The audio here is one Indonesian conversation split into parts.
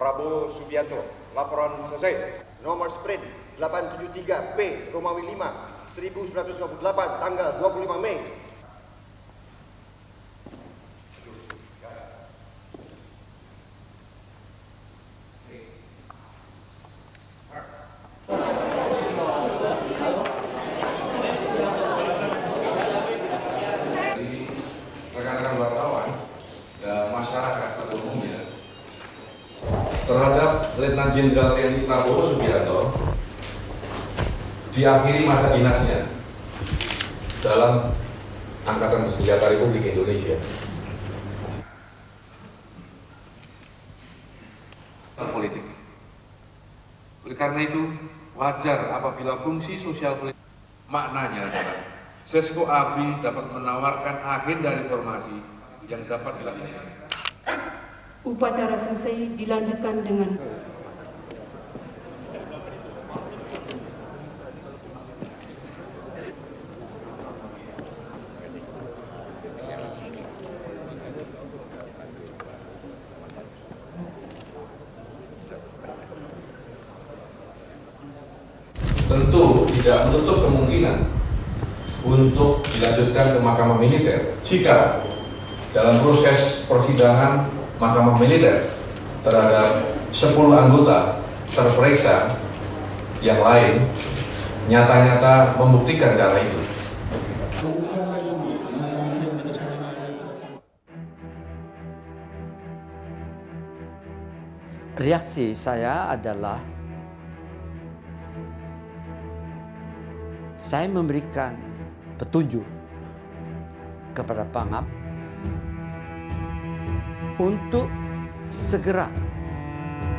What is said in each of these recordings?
Prabowo Subianto. Laporan selesai. Nomor sprint 873 P Romawi 5 1958 tanggal 25 Mei. Rekan-rekan wartawan dan masyarakat pada umumnya terhadap Letnan Jenderal TNI Prabowo Subianto diakhiri masa dinasnya dalam Angkatan Bersenjata Republik Indonesia. Politik. Oleh karena itu, wajar apabila fungsi sosial politik maknanya adalah Sesko ABRI dapat menawarkan agenda reformasi yang dapat dilakukan. Upacara selesai dilanjutkan dengan tentu tidak menutup kemungkinan untuk dilanjutkan ke Mahkamah Militer jika dalam proses persidangan Mahkamah Militer terhadap 10 anggota terperiksa yang lain nyata-nyata membuktikan cara itu. Reaksi saya adalah saya memberikan petunjuk kepada Pangap untuk segera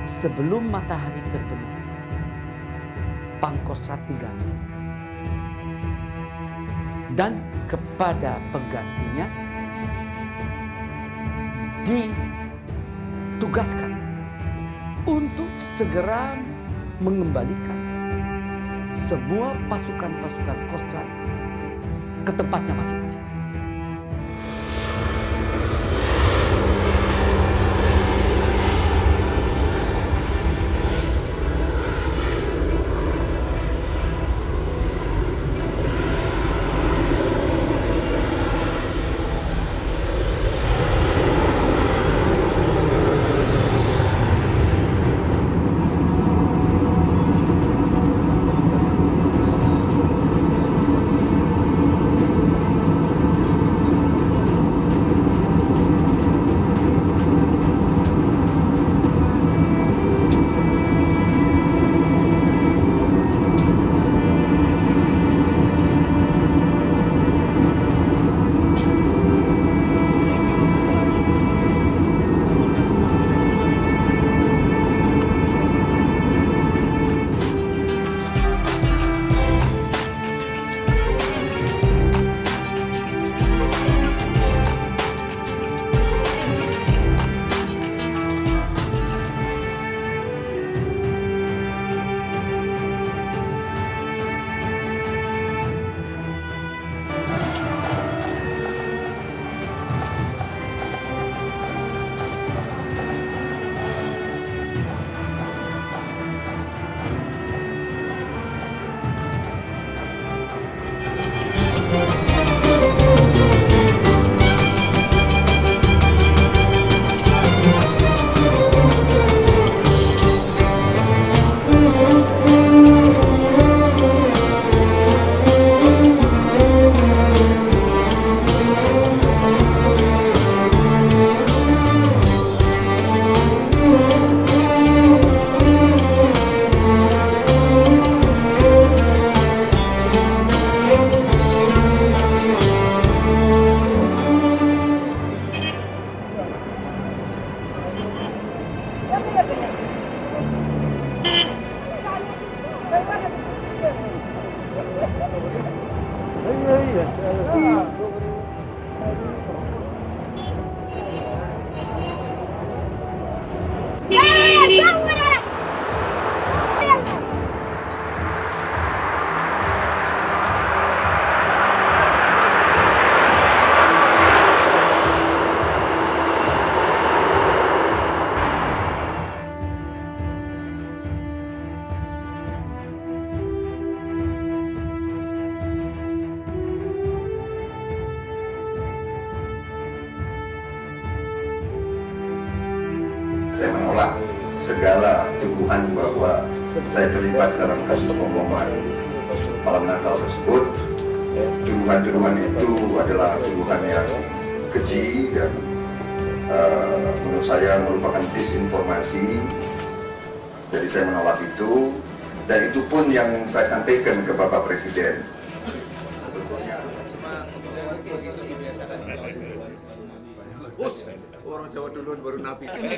sebelum matahari terbenam Pangkostrat diganti, dan kepada penggantinya ditugaskan untuk segera mengembalikan semua pasukan-pasukan Kostrad ke tempatnya masing-masing. menolak segala tuduhan bahwa saya terlibat dalam kasus pemboman malam Natal tersebut. Tuduhan-tuduhan itu adalah tuduhan yang keji dan menurut saya merupakan disinformasi. Jadi saya menolak itu, dan itu pun yang saya sampaikan ke Bapak Presiden. Orang Jawa duluan baru nabi. Aturan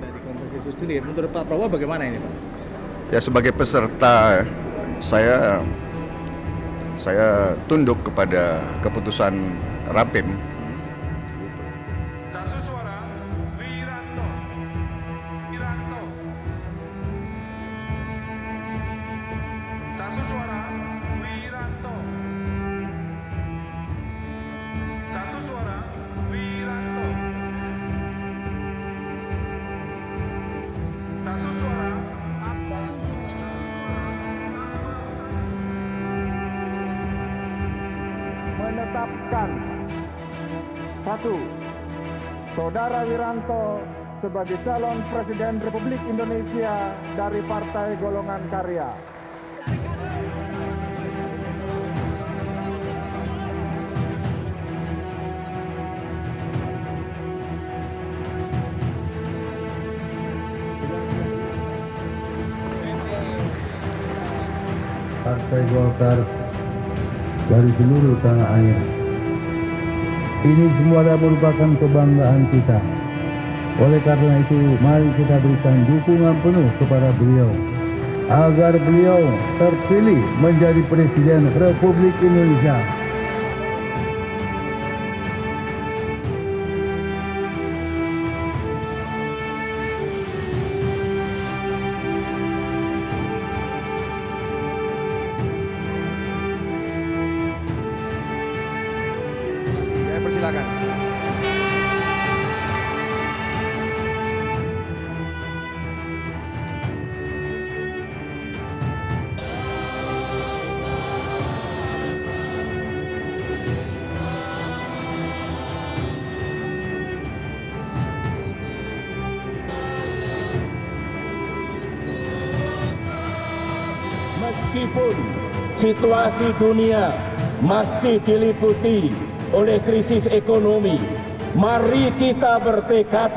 dari kompetisi itu sendiri, menurut Pak Prabowo bagaimana ini, Pak? Ya, sebagai peserta saya tunduk kepada keputusan Rapim. Satu suara, Wiranto. Satu suara, Wiranto. Satu suara, Wiranto. Satu suara, menetapkan satu, Saudara Wiranto sebagai calon Presiden Republik Indonesia dari Partai Golongan Karya. Partai Golkar dari seluruh tanah air. Ini semua adalah merupakan kebanggaan kita. Oleh karena itu, mari kita berikan dukungan penuh kepada beliau agar beliau terpilih menjadi Presiden Republik Indonesia. Persilakan. Meskipun situasi dunia masih diliputi oleh krisis ekonomi, mari kita bertekad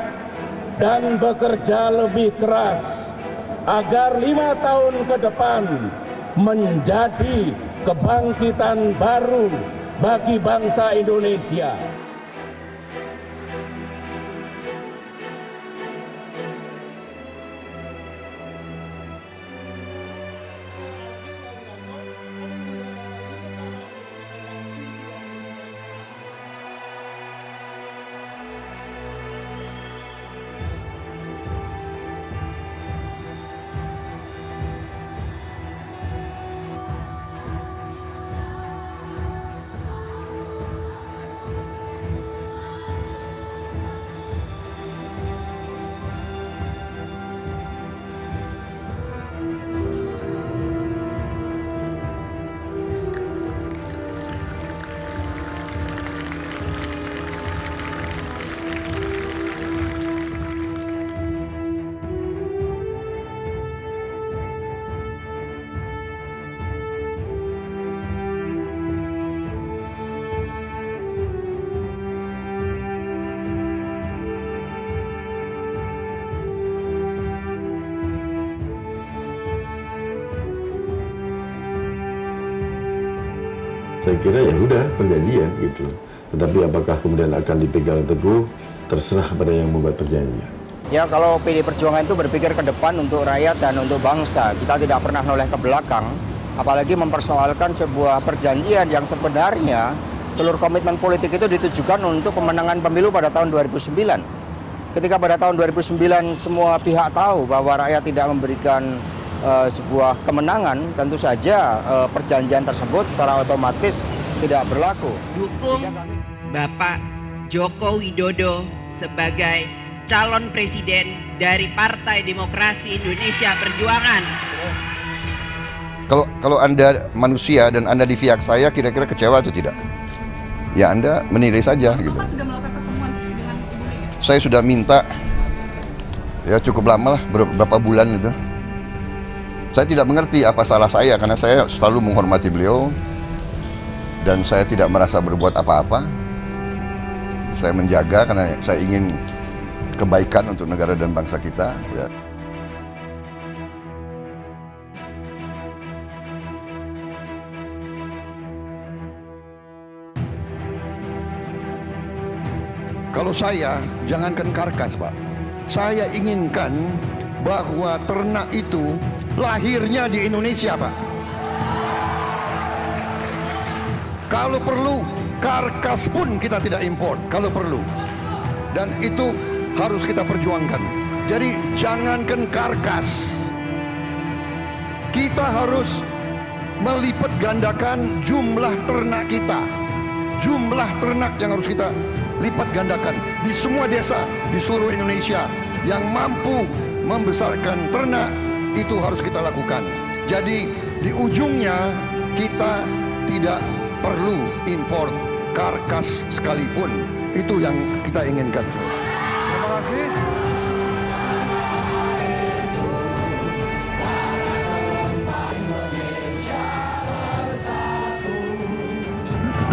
dan bekerja lebih keras agar 5 tahun ke depan menjadi kebangkitan baru bagi bangsa Indonesia. Saya kira ya sudah perjanjian gitu. Tetapi apakah kemudian akan dipegang teguh terserah pada yang membuat perjanjian. Ya, kalau PD Perjuangan itu berpikir ke depan untuk rakyat dan untuk bangsa. Kita tidak pernah noleh ke belakang, apalagi mempersoalkan sebuah perjanjian yang sebenarnya seluruh komitmen politik itu ditujukan untuk pemenangan pemilu pada tahun 2009. Ketika pada tahun 2009 semua pihak tahu bahwa rakyat tidak memberikan sebuah kemenangan, tentu saja perjanjian tersebut secara otomatis tidak berlaku. Dukung Bapak Joko Widodo sebagai calon presiden dari Partai Demokrasi Indonesia Perjuangan. Kalau Anda manusia dan Anda di pihak saya, kira-kira kecewa atau tidak? Ya Anda menilai saja gitu. Bapak sudah melakukan pertemuan dengan Ibu Mega? Saya sudah minta, ya cukup lama lah, beberapa bulan itu. Saya tidak mengerti apa salah saya, karena saya selalu menghormati beliau dan saya tidak merasa berbuat apa-apa. Saya menjaga karena saya ingin kebaikan untuk negara dan bangsa kita. Ya. Kalau saya, jangankan karkas, Pak. Saya inginkan bahwa ternak itu lahirnya di Indonesia, Pak. Kalau perlu, karkas pun kita tidak import, kalau perlu. Dan itu harus kita perjuangkan. Jadi jangankan karkas, kita harus melipat gandakan jumlah ternak kita. Jumlah ternak yang harus kita lipat gandakan di semua desa di seluruh Indonesia yang mampu membesarkan ternak, itu harus kita lakukan. Jadi di ujungnya kita tidak perlu impor karkas sekalipun. Itu yang kita inginkan. Terima kasih.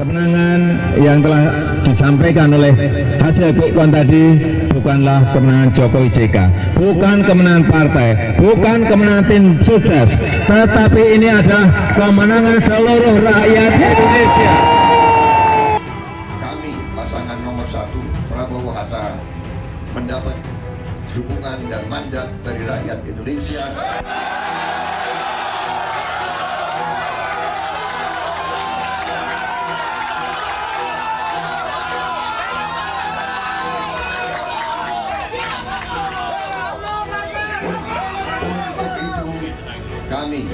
Kemenangan yang telah disampaikan oleh hasil quick count tadi bukanlah kemenangan Jokowi JK, bukan kemenangan partai, bukan kemenangan tim sukses, tetapi ini adalah kemenangan seluruh rakyat Indonesia. Kami pasangan nomor 1 Prabowo Hatta mendapat dukungan dan mandat dari rakyat Indonesia. Kami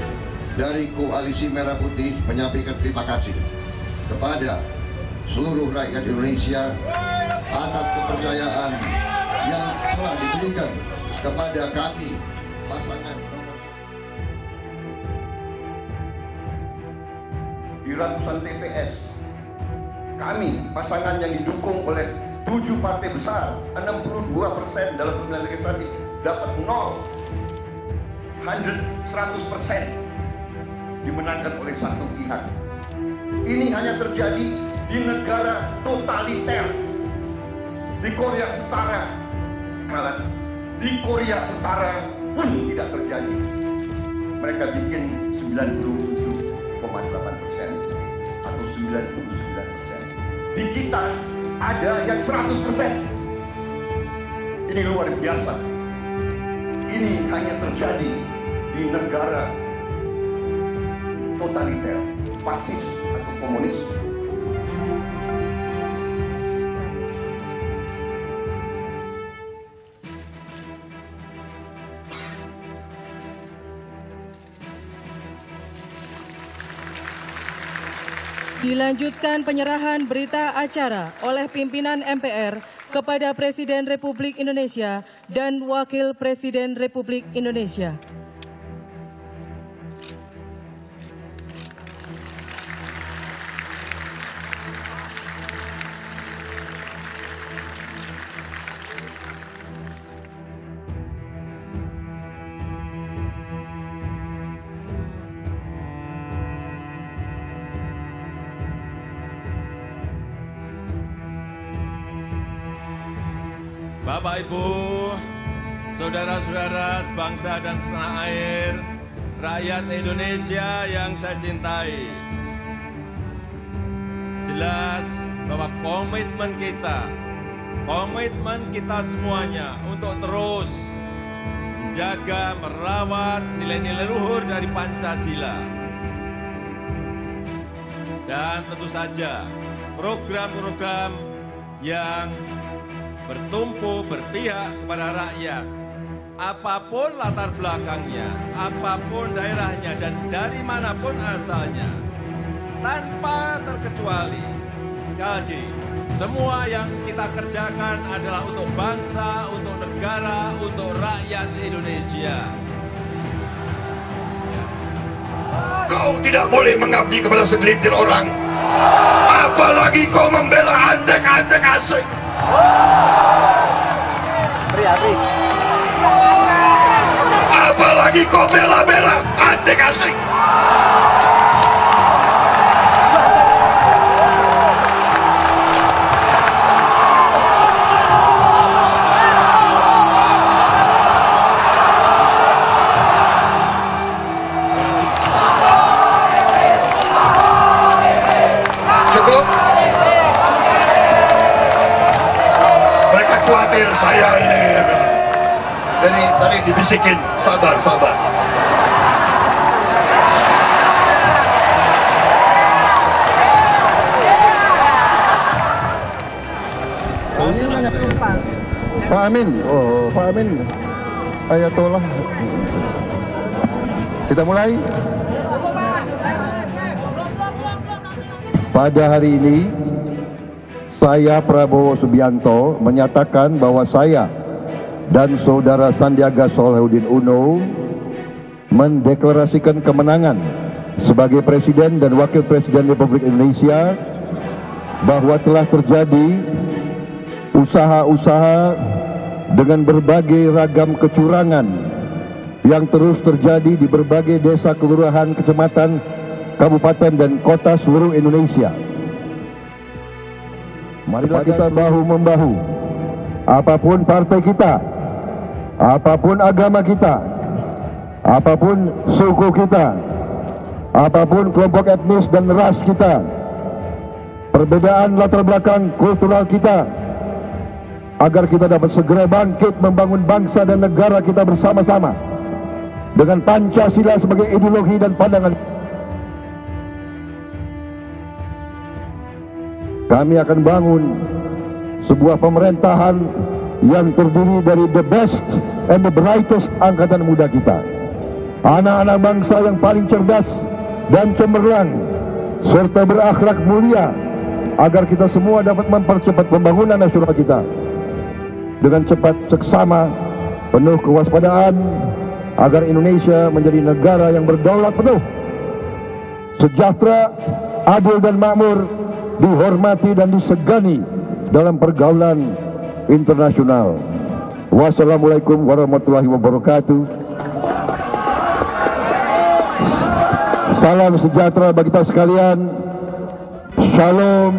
dari Koalisi Merah Putih menyampaikan terima kasih kepada seluruh rakyat Indonesia atas kepercayaan yang telah diberikan kepada kami pasangan nomor. Di ratusan TPS kami pasangan yang didukung oleh 7 partai besar, 62% dalam pemilihan legislatif dapat 100% dimenangkan oleh satu pihak. Ini hanya terjadi di negara totaliter. Di Korea Utara, kalah. Di Korea Utara pun tidak terjadi. Mereka bikin 97,8% atau 99%. Di kita ada yang 100%. Ini luar biasa. Ini hanya terjadi di negara totaliter, fasis atau komunis. Dilanjutkan penyerahan berita acara oleh pimpinan MPR kepada Presiden Republik Indonesia dan Wakil Presiden Republik Indonesia. Bapak Ibu, saudara-saudara sebangsa dan setanah air, rakyat Indonesia yang saya cintai. Jelas bahwa komitmen kita semuanya untuk terus menjaga, merawat nilai-nilai luhur dari Pancasila. Dan tentu saja program-program yang bertumpu berpihak kepada rakyat, apapun latar belakangnya, apapun daerahnya, dan dari manapun asalnya, tanpa terkecuali. Sekali lagi, semua yang kita kerjakan adalah untuk bangsa, untuk negara, untuk rakyat Indonesia. Kau tidak boleh mengabdi kepada segelintir orang, apalagi kau membela antek-antek asing. Apalagi kau bela-bela antek asing. Cukup. Mereka khawatir saya ini. Jadi tadi dibisikin, sabar. Pak Amin, Pak Amin, Ayatollah. Kita mulai. Pada hari ini, saya Prabowo Subianto menyatakan bahwa saya dan saudara Sandiaga Salahuddin Uno mendeklarasikan kemenangan sebagai Presiden dan Wakil Presiden Republik Indonesia, bahwa telah terjadi usaha-usaha dengan berbagai ragam kecurangan yang terus terjadi di berbagai desa, kelurahan, kecamatan, kabupaten dan kota seluruh Indonesia. Marilah kita bahu-membahu, apapun partai kita, apapun agama kita, apapun suku kita, apapun kelompok etnis dan ras kita, perbedaan latar belakang kultural kita, agar kita dapat segera bangkit membangun bangsa dan negara kita bersama-sama dengan Pancasila sebagai ideologi dan pandangan. Kami akan bangun sebuah pemerintahan yang terdiri dari the best and the brightest angkatan muda kita, anak-anak bangsa yang paling cerdas dan cemerlang serta berakhlak mulia, agar kita semua dapat mempercepat pembangunan nasional kita dengan cepat, seksama, penuh kewaspadaan, agar Indonesia menjadi negara yang berdaulat penuh, sejahtera, adil dan makmur, dihormati dan disegani dalam pergaulan internasional. Wassalamualaikum warahmatullahi wabarakatuh. Salam sejahtera bagi kita sekalian. Shalom,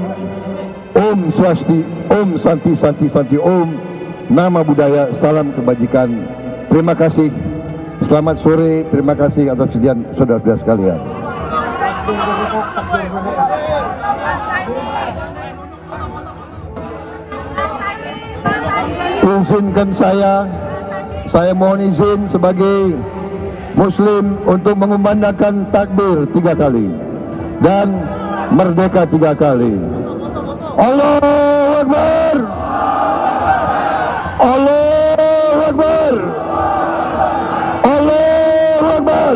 Om Swasti, Om Santi Santi Santi Om, nama budaya, salam kebajikan. Terima kasih. Selamat sore. Terima kasih atas kesediaan saudara-saudara sekalian. Izinkan saya mohon izin sebagai Muslim untuk mengumandangkan takbir 3 kali dan merdeka 3 kali. Allahu Akbar, Allahu Akbar, Allahu Akbar.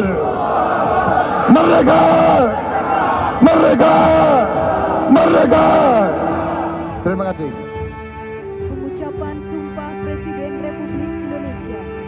Merdeka, merdeka, merdeka. Terima kasih. Pengucapan Sumpah Presiden Republik Indonesia.